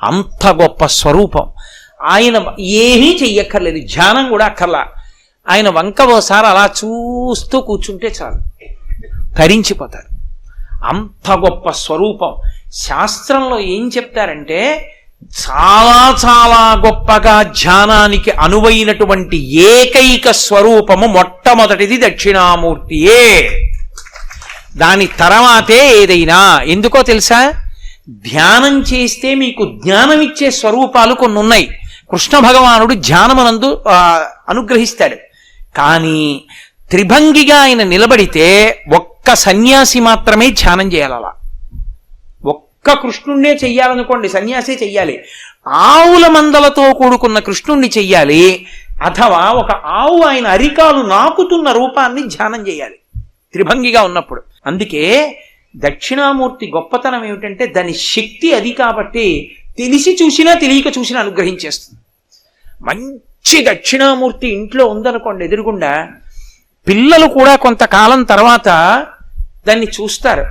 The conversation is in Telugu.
అంత గొప్ప స్వరూపం. ఆయన ఏమీ చెయ్యక్కర్లేదు, ధ్యానం కూడా అక్కర్లా. ఆయన వంక ఓసారి అలా చూస్తూ కూర్చుంటే చాలు, తరించిపోతారు. అంత గొప్ప స్వరూపం. శాస్త్రంలో ఏం చెప్తారంటే, చాలా చాలా గొప్పగా ధ్యానానికి అనువైనటువంటి ఏకైక స్వరూపము మొట్టమొదటిది దక్షిణామూర్తియే. దాని తర్వాతే ఏదైనా. ఎందుకో తెలుసా? ధ్యానం చేస్తే మీకు జ్ఞానం ఇచ్చే స్వరూపాలు కొన్ని ఉన్నాయి. కృష్ణ భగవానుడు ధ్యానమునందు అనుగ్రహిస్తాడు. కానీ త్రిభంగిగా ఆయన నిలబడితే ఒక్క సన్యాసి మాత్రమే ధ్యానం చేయాలి. అలా ఒక్క కృష్ణుణ్ణే చెయ్యాలనుకోండి, సన్యాసే చెయ్యాలి. ఆవుల మందలతో కూడుకున్న కృష్ణుణ్ణి చెయ్యాలి, అథవా ఒక ఆవు ఆయన అరికాలు నాకుతున్న రూపాన్ని ధ్యానం చేయాలి త్రిభంగిగా ఉన్నప్పుడు. అందుకే దక్షిణామూర్తి గొప్పతనం ఏమిటంటే, దాని శక్తి అది. కాబట్టి తెలిసి చూసినా తెలియక చూసినా అనుగ్రహించేస్తుంది. మంచి దక్షిణామూర్తి ఇంట్లో ఉందనుకోండి ఎదురుగుండా, పిల్లలు కూడా కొంతకాలం తర్వాత దాన్ని చూస్తారు.